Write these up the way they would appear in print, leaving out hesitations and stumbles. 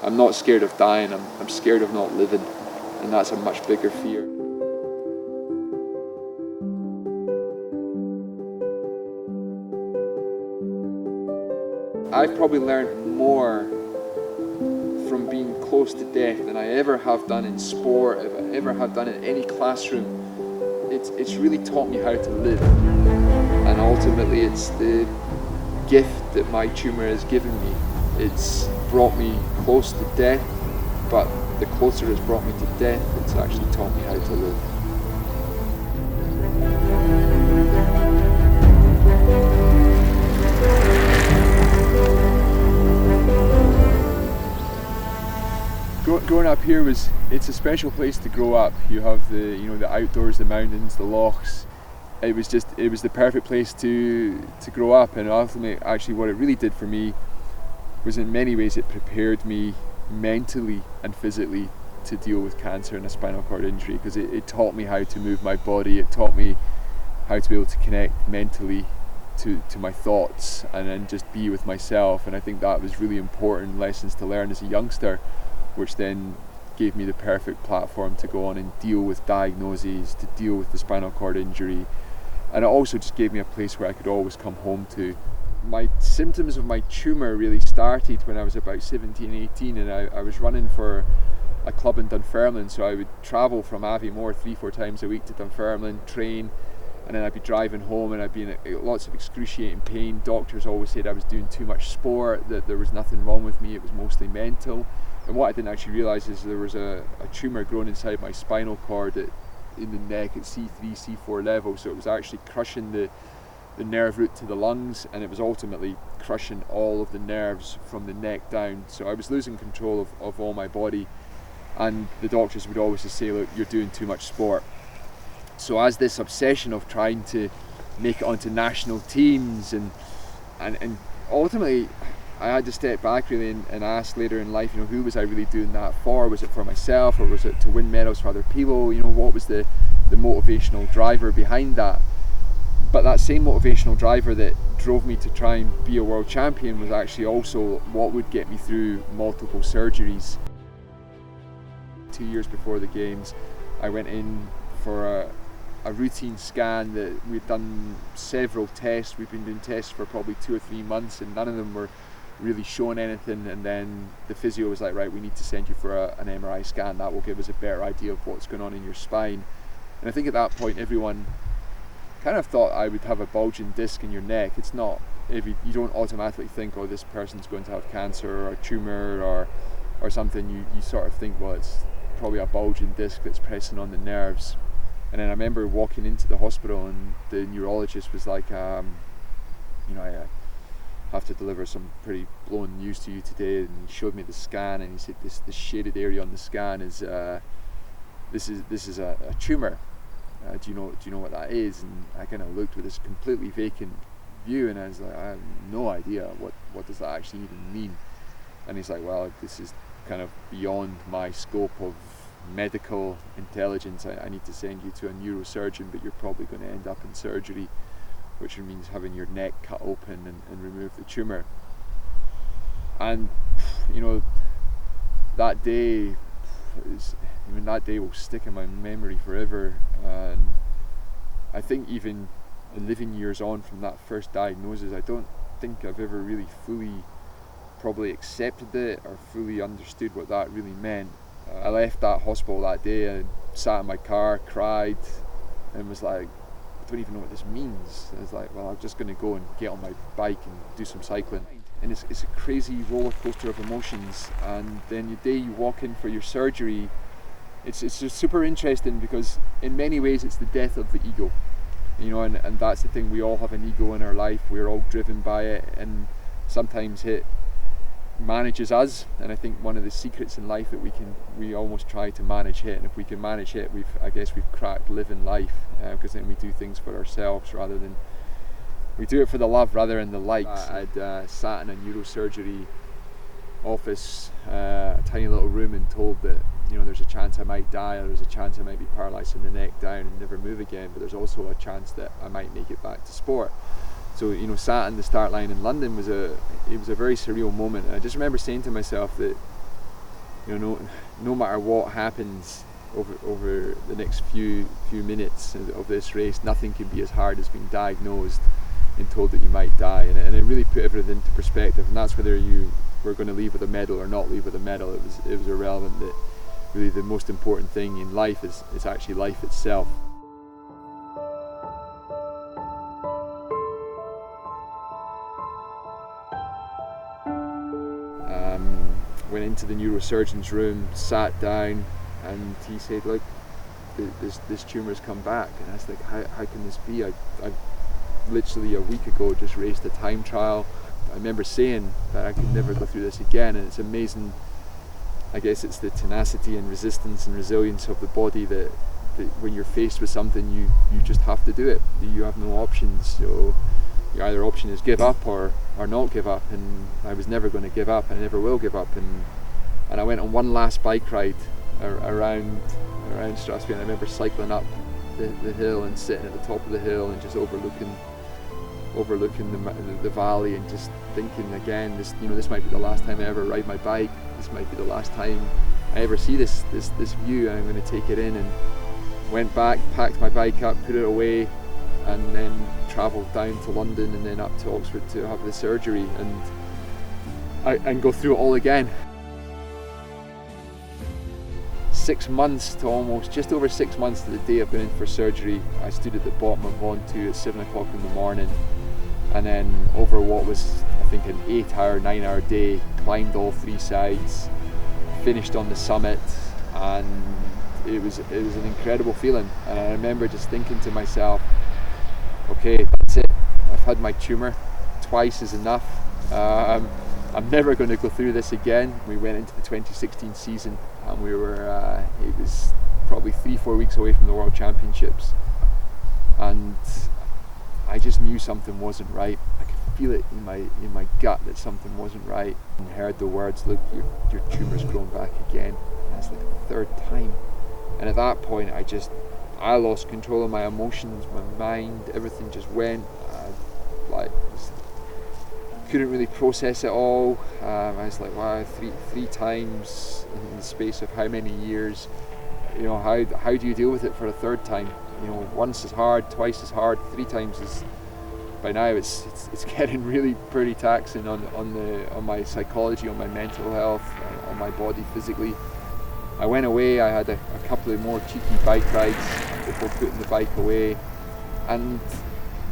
I'm not scared of dying, I'm scared of not living, and that's a much bigger fear. I've probably learned more from being close to death than I ever have done in sport, if I ever have done in any classroom. It's really taught me how to live, and ultimately it's the gift that my tumour has given me. It's brought me close to death, but the closer it's brought me to death, it's actually taught me how to live. Growing up here it's a special place to grow up. You have the outdoors, the mountains, the lochs. It was the perfect place to grow up, and ultimately actually what it really did for me was in many ways it prepared me mentally and physically to deal with cancer and a spinal cord injury, because it taught me how to move my body, it taught me how to be able to connect mentally to my thoughts and then just be with myself. And I think that was really important lessons to learn as a youngster, which then gave me the perfect platform to go on and deal with diagnoses, to deal with the spinal cord injury. And it also just gave me a place where I could always come home to. My symptoms of my tumour really started when I was about 17, 18, and I was running for a club in Dunfermline, so I would travel from Aviemore 3-4 times a week to Dunfermline, train, and then I'd be driving home and I'd be in lots of excruciating pain. Doctors always said I was doing too much sport, that there was nothing wrong with me, it was mostly mental. And what I didn't actually realise is there was a tumour growing inside my spinal cord in the neck at C3, C4 level, so it was actually crushing the nerve root to the lungs, and it was ultimately crushing all of the nerves from the neck down. So I was losing control of all my body, and the doctors would always just say, look, you're doing too much sport. So as this obsession of trying to make it onto national teams and ultimately I had to step back really and ask later in life, who was I really doing that for? Was it for myself, or was it to win medals for other people? What was the motivational driver behind that? But that same motivational driver that drove me to try and be a world champion was actually also what would get me through multiple surgeries. 2 years before the games, I went in for a routine scan that we'd done several tests. We've been doing tests for probably 2 or 3 months, and none of them were really showing anything. And then the physio was like, right, we need to send you for an MRI scan. That will give us a better idea of what's going on in your spine. And I think at that point everyone kind of thought I would have a bulging disc in your neck. It's not, you don't automatically think, oh, this person's going to have cancer or a tumour or something. You sort of think, well, it's probably a bulging disc that's pressing on the nerves. And then I remember walking into the hospital and the neurologist was like, I have to deliver some pretty blown news to you today. And he showed me the scan and he said, this shaded area on the scan is this is a tumour. Do you know what that is? And I kind of looked with this completely vacant view, and I was like, I have no idea what does that actually even mean. And he's like, well, this is kind of beyond my scope of medical intelligence. I need to send you to a neurosurgeon, but you're probably going to end up in surgery, which means having your neck cut open and remove the tumour. And that day that day will stick in my memory forever. And I think even 11 years on from that first diagnosis, I don't think I've ever really fully probably accepted it or fully understood what that really meant. I left that hospital that day and sat in my car, cried, and was like, I don't even know what this means. And I was like, well, I'm just going to go and get on my bike and do some cycling. And it's a crazy roller coaster of emotions. And then the day you walk in for your surgery, it's just super interesting, because in many ways it's the death of the ego, and that's the thing. We all have an ego in our life. We're all driven by it, and sometimes it manages us. And I think one of the secrets in life that we almost try to manage it, and if we can manage it, I guess we've cracked living life, because then we do things for ourselves rather than we do it for the love rather than the likes. I'd sat in a neurosurgery office, a tiny little room, and told that there's a chance I might die, or there's a chance I might be paralysed from the neck down and never move again, but there's also a chance that I might make it back to sport. So sat in the start line in London was a very surreal moment. And I just remember saying to myself that no matter what happens over the next few minutes of this race, nothing can be as hard as being diagnosed and told that you might die. And it really put everything into perspective, and that's whether you were going to leave with a medal or not leave with a medal. It was irrelevant. That really the most important thing in life is actually life itself. Went into the neurosurgeon's room, sat down, and he said, look, this tumour's come back. And I was like, how can this be? I literally a week ago just raced a time trial. I remember saying that I could never go through this again, and it's amazing. I guess it's the tenacity and resistance and resilience of the body that when you're faced with something, you just have to do it. You have no options. So your either option is give up or not give up, and I was never going to give up. I never will give up. And I went on one last bike ride around Strasbourg, and I remember cycling up the hill and sitting at the top of the hill and just overlooking the valley, and just thinking again, this might be the last time I ever ride my bike. This might be the last time I ever see this view, and I'm going to take it in. And went back, packed my bike up, put it away, and then travelled down to London and then up to Oxford to have the surgery and go through it all again. 6 months to just over 6 months to the day of going in for surgery, I stood at the bottom of Vaughan 2 at 7 o'clock in the morning, and then over what was, I think, an 9-hour day, climbed all 3 sides, finished on the summit, and it was an incredible feeling. And I remember just thinking to myself, okay, that's it, I've had my tumour, twice is enough. I'm never going to go through this again. We went into the 2016 season, and we were it was probably 3-4 weeks away from the World Championships, and I just knew something wasn't right. I could feel it in my gut that something wasn't right, and heard the words, look, your tumour's grown back again. And that's like the 3rd time, and at that point I lost control of my emotions, my mind, everything just went. Just couldn't really process it all. I was like, wow, three times in the space of how many years? How do you deal with it for a 3rd time? Once is hard, twice is hard, 3 times is. By now, it's getting really pretty taxing on my psychology, on my mental health, on my body physically. I went away. I had a couple of more cheeky bike rides before putting the bike away, and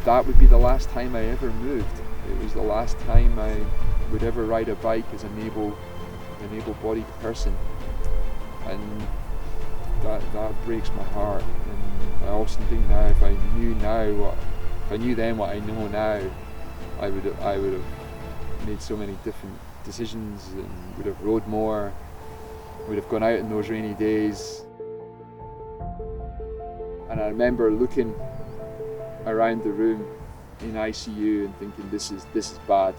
that would be the last time I ever moved. It was the last time I would ever ride a bike as an able-bodied person, and that breaks my heart. And I also think now, if I knew then what I know now, I would have made so many different decisions and would have rode more, would have gone out in those rainy days. And I remember looking around the room in ICU and thinking, this is bad,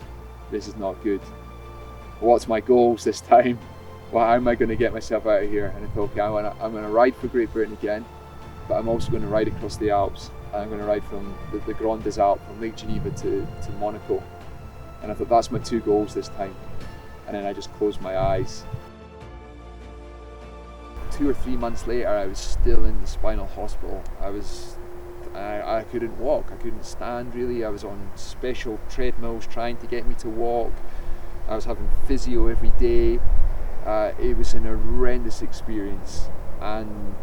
this is not good. What's my goals this time? How am I going to get myself out of here? And I thought, okay, I'm going to ride for Great Britain again, but I'm also going to ride across the Alps. And I'm going to ride from the Grand des Alpes, from Lake Geneva to Monaco. And I thought, that's my 2 goals this time. And then I just closed my eyes. 2 or 3 months later, I was still in the spinal hospital. I couldn't walk, I couldn't stand really. I was on special treadmills trying to get me to walk. I was having physio every day. It was an horrendous experience, and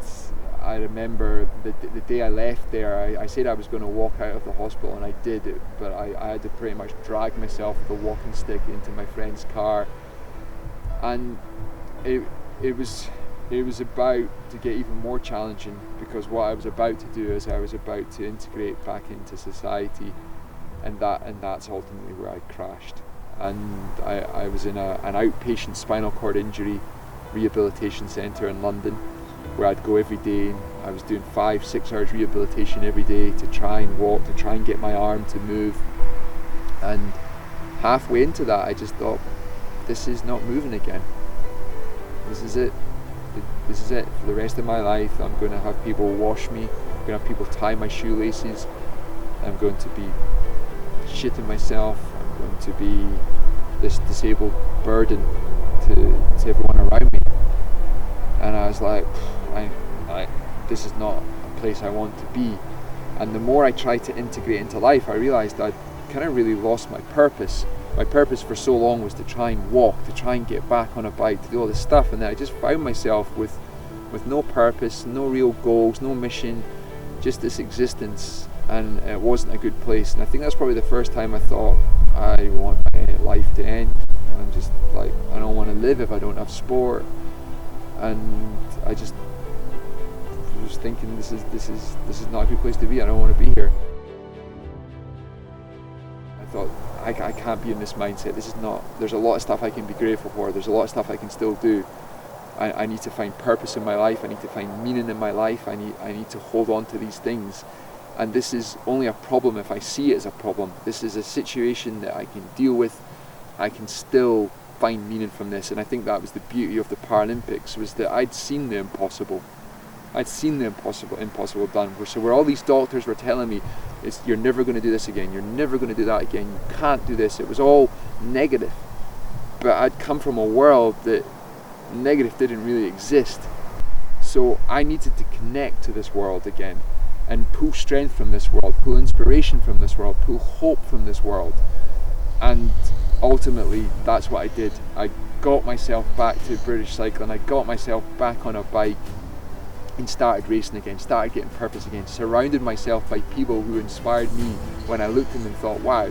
I remember the day I left there, I said I was going to walk out of the hospital, and I did it, but I had to pretty much drag myself with a walking stick into my friend's car, and it was about to get even more challenging, because what I was about to do is I was about to integrate back into society, and that's ultimately where I crashed. And I was in an outpatient spinal cord injury rehabilitation centre in London, where I'd go every day. I was doing 5-6 hours rehabilitation every day to try and walk, to try and get my arm to move. And halfway into that, I just thought, this is not moving again. This is it. This is it for the rest of my life. I'm going to have people wash me. I'm going to have people tie my shoelaces. I'm going to be shitting myself. I'm going to be this disabled burden to everyone around me. and I was like, this is not a place I want to be. And the more I tried to integrate into life, I realized I'd kind of really lost my purpose. My purpose for so long was to try and walk, to try and get back on a bike, to do all this stuff, and then I just found myself with no purpose, no real goals, no mission, just this existence, and it wasn't a good place. And I think that's probably the first time I thought, I want my life to end. I'm just like, I don't want to live if I don't have sport. And I just was thinking, this is not a good place to be. I don't want to be here. I thought, I can't be in this mindset. This is not. There's a lot of stuff I can be grateful for. There's a lot of stuff I can still do. I need to find purpose in my life. I need to find meaning in my life. I need to hold on to these things. And this is only a problem if I see it as a problem. This is a situation that I can deal with. I can still find meaning from this. And I think that was the beauty of the Paralympics, was that I'd seen the impossible. I'd seen the impossible done. So where all these doctors were telling me, you're never going to do this again, you're never going to do that again, you can't do this. It was all negative. But I'd come from a world that negative didn't really exist. So I needed to connect to this world again and pull strength from this world, pull inspiration from this world, pull hope from this world. And ultimately, that's what I did. I got myself back to British cycling, I got myself back on a bike and started racing again, started getting purpose again, surrounded myself by people who inspired me when I looked at them and thought, wow,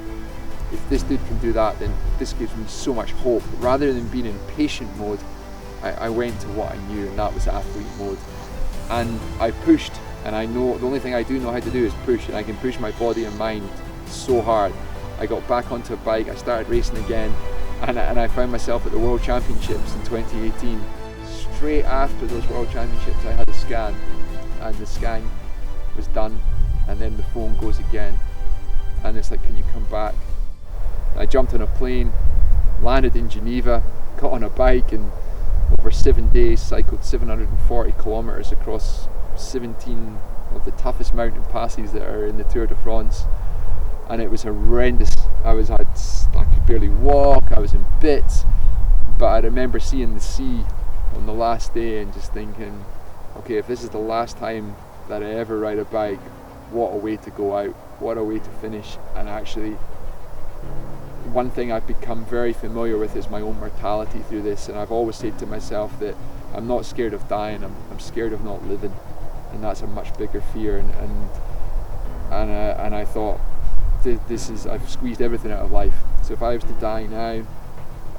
if this dude can do that, then this gives me so much hope. Rather than being in patient mode, I went to what I knew, and that was athlete mode. And I pushed, and I know the only thing I do know how to do is push, and I can push my body and mind so hard. I got back onto a bike, I started racing again, and I found myself at the World Championships in 2018. Straight after those World Championships, I had a scan, and the scan was done, and then the phone goes again, and it's like, can you come back? I jumped on a plane, landed in Geneva, got on a bike, and over 7 days cycled 740 kilometers across 17 of the toughest mountain passes that are in the Tour de France, and it was horrendous. I could barely walk, I was in bits, but I remember seeing the sea on the last day and just thinking, okay, if this is the last time that I ever ride a bike, what a way to go out, what a way to finish. And actually, one thing I've become very familiar with is my own mortality through this, and I've always said to myself that I'm not scared of dying, I'm scared of not living, and that's a much bigger fear. And I thought, I've squeezed everything out of life, so if I was to die now,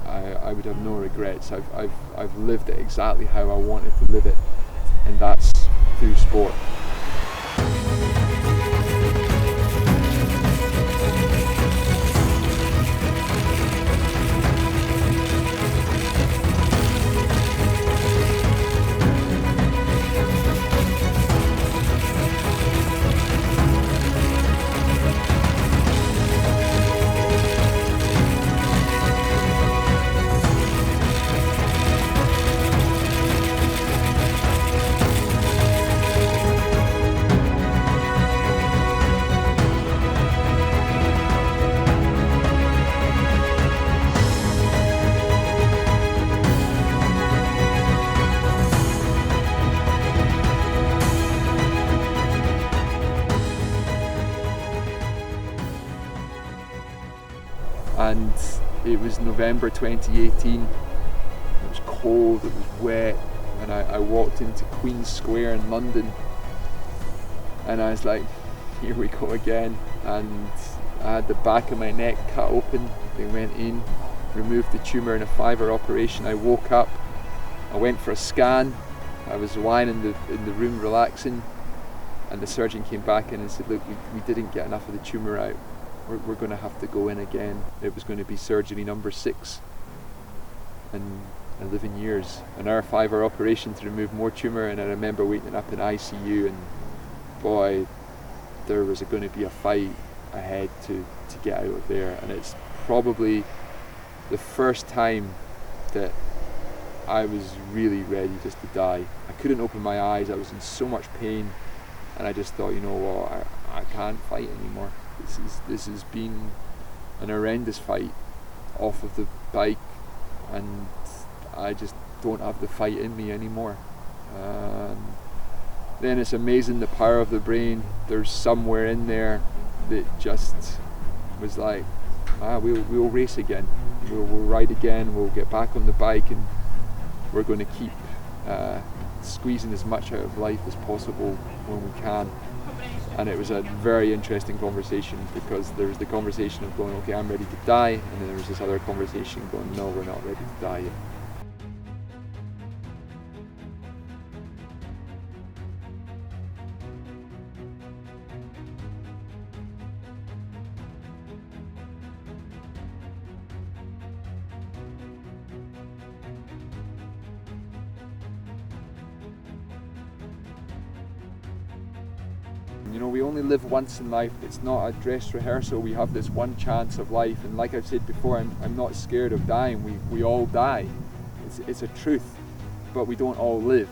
I would have no regrets. I've lived it exactly how I wanted to live it, and that's through sport. And it was November 2018, it was cold, it was wet, and I walked into Queen's Square in London, and I was like, here we go again. And I had the back of my neck cut open, they went in, removed the tumour in a 5-hour operation. I woke up, I went for a scan, I was lying in the room relaxing, and the surgeon came back in and said, look, we didn't get enough of the tumour out. We're going to have to go in again. It was going to be surgery number 6 in 11 years. An hour 5-hour operation to remove more tumour, and I remember waking up in ICU, and boy, there was going to be a fight ahead to get out of there. And it's probably the first time that I was really ready just to die. I couldn't open my eyes, I was in so much pain, and I just thought, you know what, I can't fight anymore. This has been an horrendous fight off of the bike, and I just don't have the fight in me anymore. Then it's amazing the power of the brain. There's somewhere in there that just was like, we'll race again, we'll ride again, we'll get back on the bike, and we're going to keep squeezing as much out of life as possible when we can. And it was a very interesting conversation, because there was the conversation of going, okay, I'm ready to die, and then there was this other conversation going, no, we're not ready to die yet. You know, we only live once in life. It's not a dress rehearsal. We have this one chance of life, and like I've said before, I'm not scared of dying. We all die. It's a truth, but we don't all live.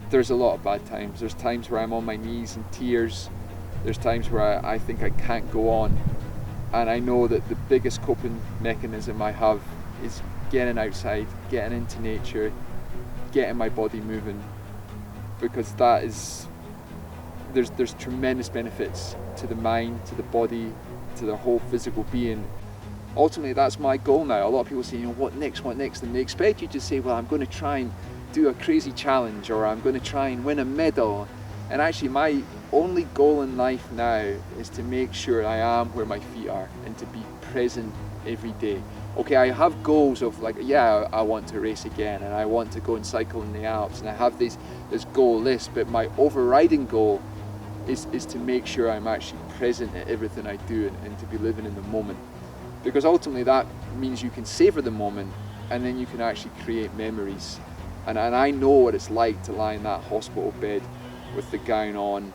There's a lot of bad times. There's times where I'm on my knees in tears. There's times where I think I can't go on, and I know that the biggest coping mechanism I have is getting outside, getting into nature, getting my body moving, because that is, there's tremendous benefits to the mind, to the body, to the whole physical being. Ultimately, that's my goal now. A lot of people say, you know, what next, and they expect you to say, well, I'm going to try and do a crazy challenge, or I'm going to try and win a medal. And actually, my only goal in life now is to make sure I am where my feet are, and to be present every day. Okay, I have goals of like, yeah, I want to race again, and I want to go and cycle in the Alps, and I have this goal list, but my overriding goal is to make sure I'm actually present at everything I do, and to be living in the moment. Because ultimately that means you can savor the moment, and then you can actually create memories. And I know what it's like to lie in that hospital bed with the gown on,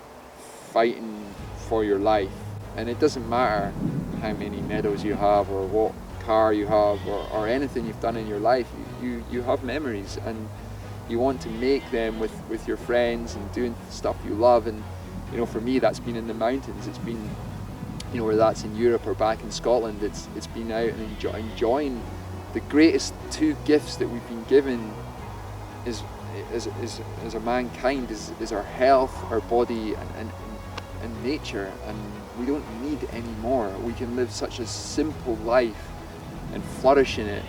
fighting for your life. And it doesn't matter how many medals you have, or what car you have, or anything you've done in your life. You have memories, and you want to make them with your friends and doing stuff you love. And you know, for me, that's been in the mountains. It's been, you know, whether that's in Europe or back in Scotland, it's been out and enjoying the greatest two gifts that we've been given as a mankind is our health, our body, and nature. And we don't need any more. We can live such a simple life and flourish in it